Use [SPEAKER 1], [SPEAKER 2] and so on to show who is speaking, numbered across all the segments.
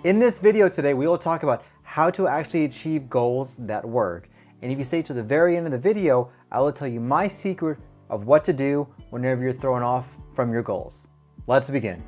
[SPEAKER 1] In this video today, we will talk about how to actually achieve goals that work. And if you stay to the very end of the video, I will tell you my secret of what to do whenever you're thrown off from your goals. Let's begin.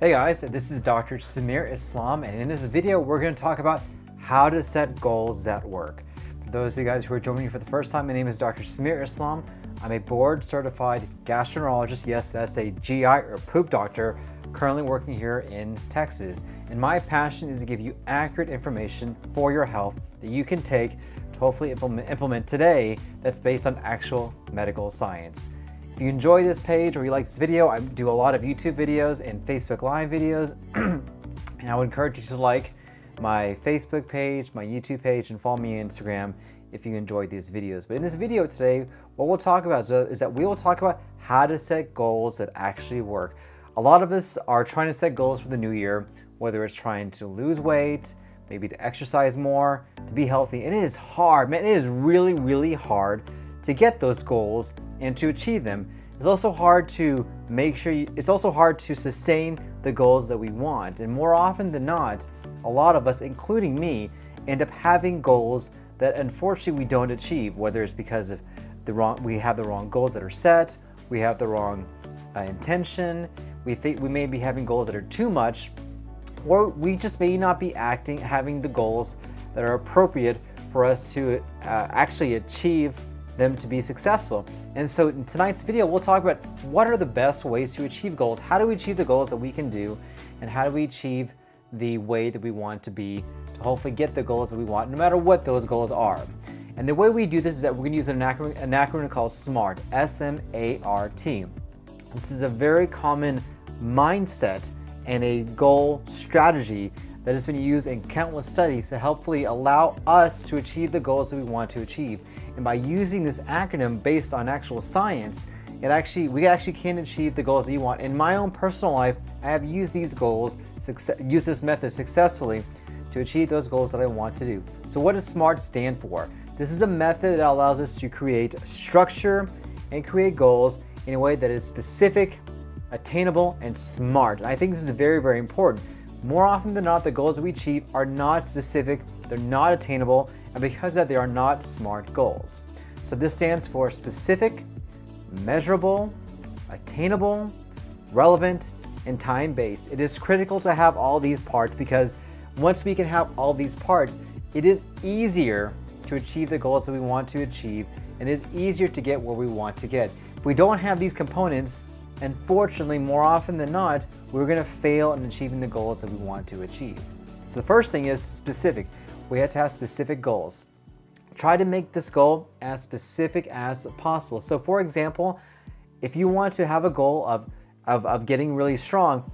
[SPEAKER 1] Hey guys, this is Dr. Samir Islam, and in this video, we're going to talk about how to set goals that work. For those of you guys who are joining me for the first time, my name is Dr. Samir Islam. I'm a board-certified gastroenterologist. Yes, that's a GI or poop doctor, currently working here in Texas. And my passion is to give you accurate information for your health that you can take to hopefully implement today that's based on actual medical science. If you enjoy this page or you like this video, I do a lot of YouTube videos and Facebook Live videos, and I would encourage you to like my Facebook page, my YouTube page, and follow me on Instagram if you enjoyed these videos. But in this video today, what we'll talk about is that we will talk about how to set goals that actually work. A lot of us are trying to set goals for the new year, whether it's trying to lose weight, maybe to exercise more, to be healthy. And it is hard, man. It is really, really hard to get those goals and to achieve them. It's also hard to sustain the goals that we want. And more often than not, a lot of us, including me, end up having goals that unfortunately we don't achieve, whether it's because of we have the wrong goals that are set, we have the wrong intention, we may be having goals that are too much, or we just may not be having the goals that are appropriate for us to actually achieve them to be successful. And so in tonight's video, we'll talk about what are the best ways to achieve goals, how do we achieve the goals that we can do, and how do we achieve the way that we want to be to hopefully get the goals that we want, no matter what those goals are. And the way we do this is that we're going to use an acronym called SMART, S-M-A-R-T. This is a very common mindset and a goal strategy that has been used in countless studies to helpfully allow us to achieve the goals that we want to achieve. And by using this acronym based on actual science, we actually can achieve the goals that you want. In my own personal life, I have used this method successfully to achieve those goals that I want to do. So what does SMART stand for? This is a method that allows us to create structure and create goals in a way that is specific, attainable, and smart. And I think this is very, very important. More often than not, the goals that we achieve are not specific, they're not attainable, and because of that, they are not SMART goals. So this stands for specific, measurable, attainable, relevant, and time-based. It is critical to have all these parts because once we can have all these parts, it is easier to achieve the goals that we want to achieve, and it is easier to get where we want to get. If we don't have these components, unfortunately, more often than not, we're going to fail in achieving the goals that we want to achieve. So the first thing is specific. We have to have specific goals. Try to make this goal as specific as possible. So for example, if you want to have a goal of getting really strong,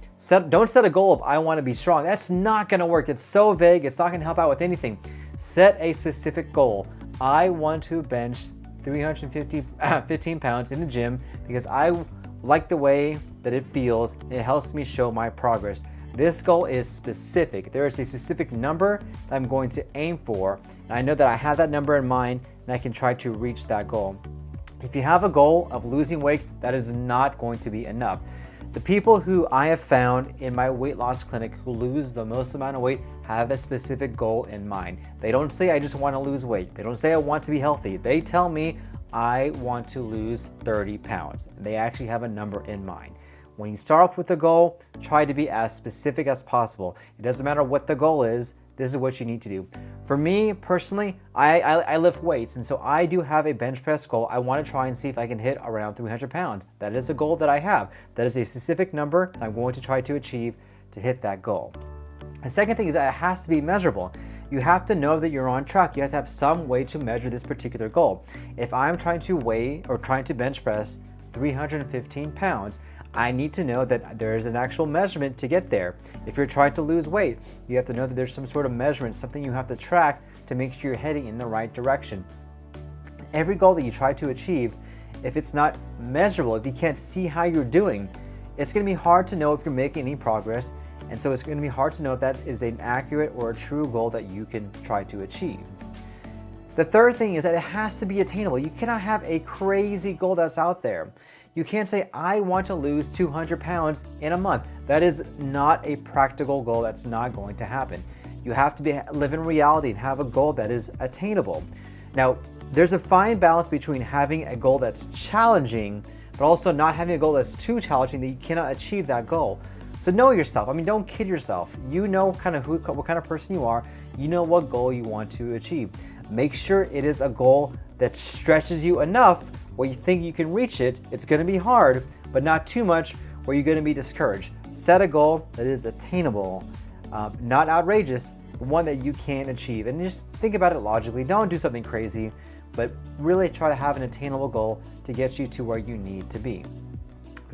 [SPEAKER 1] don't set a goal of I want to be strong. That's not going to work. It's so vague. It's not going to help out with anything. Set a specific goal. I want to bench 315 pounds in the gym because I like the way that it feels. It helps me show my progress. This goal is specific. There is a specific number that I'm going to aim for, and I know that I have that number in mind and I can try to reach that goal. If you have a goal of losing weight, that is not going to be enough. The people who I have found in my weight loss clinic who lose the most amount of weight have a specific goal in mind. They don't say I just want to lose weight. They don't say I want to be healthy. They tell me I want to lose 30 pounds. They actually have a number in mind. When you start off with a goal, try to be as specific as possible. It doesn't matter what the goal is, this is what you need to do. For me, personally, I lift weights, and so I do have a bench press goal. I want to try and see if I can hit around 300 pounds. That is a goal that I have. That is a specific number that I'm going to try to achieve to hit that goal. The second thing is that it has to be measurable. You have to know that you're on track. You have to have some way to measure this particular goal. If I'm trying to weigh or trying to bench press 315 pounds, I need to know that there is an actual measurement to get there. If you're trying to lose weight, you have to know that there's some sort of measurement, something you have to track to make sure you're heading in the right direction. Every goal that you try to achieve, if it's not measurable, if you can't see how you're doing, it's going to be hard to know if you're making any progress, and so it's going to be hard to know if that is an accurate or a true goal that you can try to achieve. The third thing is that it has to be attainable. You cannot have a crazy goal that's out there. You can't say, I want to lose 200 pounds in a month. That is not a practical goal. That's not going to happen. You have to live in reality and have a goal that is attainable. Now, there's a fine balance between having a goal that's challenging, but also not having a goal that's too challenging that you cannot achieve that goal. So know yourself. I mean, don't kid yourself. You know what kind of person you are. You know what goal you want to achieve. Make sure it is a goal that stretches you enough where you think you can reach it. It's going to be hard, but not too much where you're going to be discouraged. Set a goal that is attainable, not outrageous, one that you can achieve. And just think about it logically. Don't do something crazy, but really try to have an attainable goal to get you to where you need to be.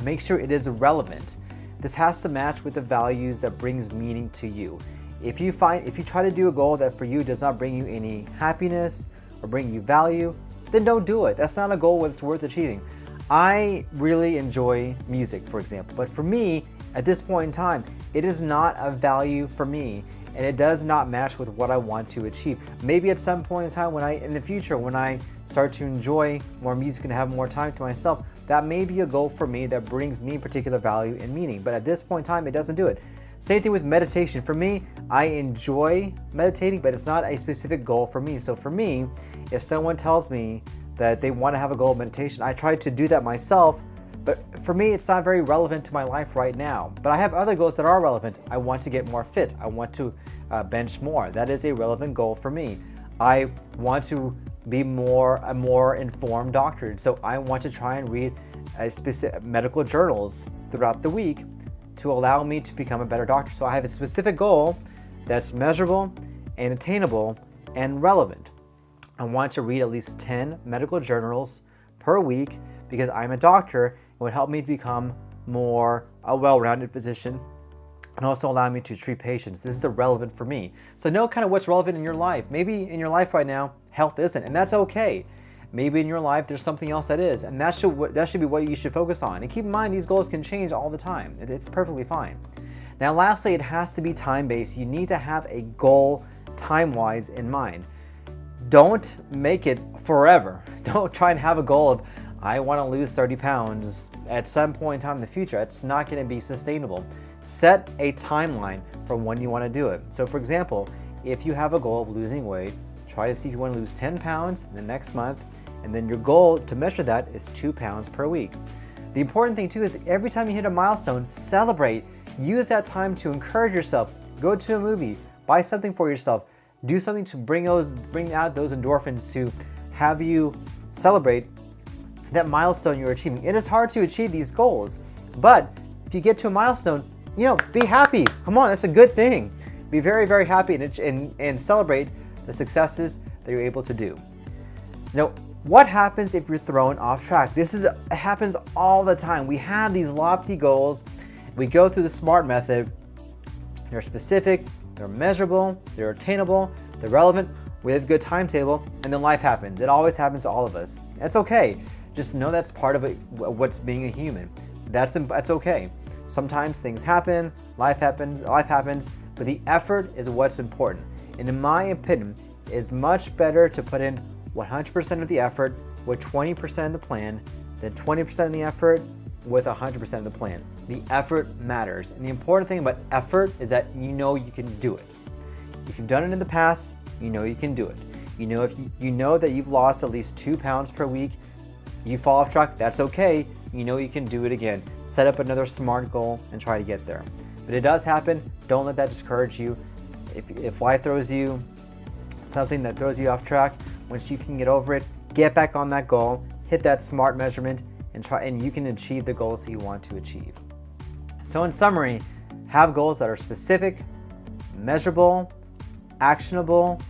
[SPEAKER 1] Make sure it is relevant. This has to match with the values that brings meaning to you. If you try to do a goal that for you does not bring you any happiness or bring you value, then don't do it. That's not a goal that's worth achieving. I really enjoy music, for example, but for me, at this point in time, it is not a value for me, and it does not match with what I want to achieve. Maybe at some point in time in the future, when I start to enjoy more music and have more time to myself, that may be a goal for me that brings me particular value and meaning. But at this point in time, it doesn't do it. Same thing with meditation. For me, I enjoy meditating, but it's not a specific goal for me. So for me, if someone tells me that they want to have a goal of meditation, I try to do that myself, but for me, it's not very relevant to my life right now. But I have other goals that are relevant. I want to get more fit. I want to bench more. That is a relevant goal for me. I want to be a more informed doctor. So I want to try and read specific medical journals throughout the week to allow me to become a better doctor. So I have a specific goal that's measurable and attainable and relevant. I want to read at least 10 medical journals per week because I'm a doctor. It would help me to become more a well-rounded physician and also allow me to treat patients. This is relevant for me. So know kind of what's relevant in your life. Maybe in your life right now, health isn't, and that's okay. Maybe in your life there's something else that is, and that should be what you should focus on. And keep in mind, these goals can change all the time. It's perfectly fine. Now lastly, it has to be time-based. You need to have a goal time-wise in mind. Don't make it forever. Don't try and have a goal of, I want to lose 30 pounds at some point in time in the future. It's not going to be sustainable. Set a timeline for when you want to do it. So for example, if you have a goal of losing weight, try to see if you want to lose 10 pounds in the next month, and then your goal to measure that is 2 pounds per week. The important thing too is every time you hit a milestone, celebrate. Use that time to encourage yourself. Go to a movie, buy something for yourself, do something to bring out those endorphins to have you celebrate that milestone you're achieving. It is hard to achieve these goals, but if you get to a milestone, be happy. Come on, that's a good thing. Be very, very happy and celebrate the successes that you're able to do. Now, what happens if you're thrown off track? It happens all the time. We have these lofty goals. We go through the SMART method. They're specific, they're measurable, they're attainable, they're relevant, we have a good timetable, and then life happens. It always happens to all of us. That's okay. Just know that's part of what's being a human. That's okay. Sometimes things happen, life happens, but the effort is what's important. And in my opinion, it's much better to put in 100% of the effort with 20% of the plan than 20% of the effort with 100% of the plan. The effort matters. And the important thing about effort is that you can do it. If you've done it in the past, you can do it. If you know that you've lost at least 2 pounds per week, you fall off track, that's okay. You can do it again. Set up another SMART goal and try to get there. But it does happen. Don't let that discourage you. If life throws you something that throws you off track, once you can get over it, get back on that goal, hit that SMART measurement, and you can achieve the goals that you want to achieve. So in summary, have goals that are specific, measurable, actionable,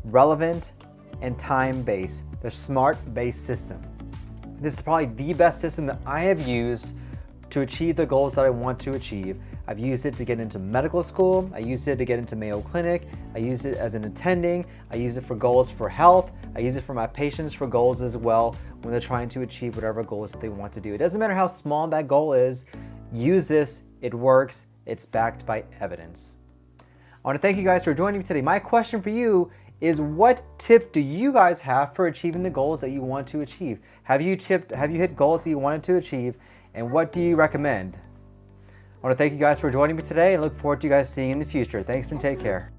[SPEAKER 1] relevant, and time-based. The SMART-based system. This is probably the best system that I have used to achieve the goals that I want to achieve. I've used it to get into medical school. I used it to get into Mayo Clinic. I used it as an attending. I use it for goals for health. I use it for my patients for goals as well when they're trying to achieve whatever goals that they want to do. It doesn't matter how small that goal is. Use this. It works. It's backed by evidence. I want to thank you guys for joining me today. My question for you is what tip do you guys have for achieving the goals that you want to achieve? Have you hit goals that you wanted to achieve, and what do you recommend? I want to thank you guys for joining me today and look forward to you guys seeing you in the future. Thanks and take care.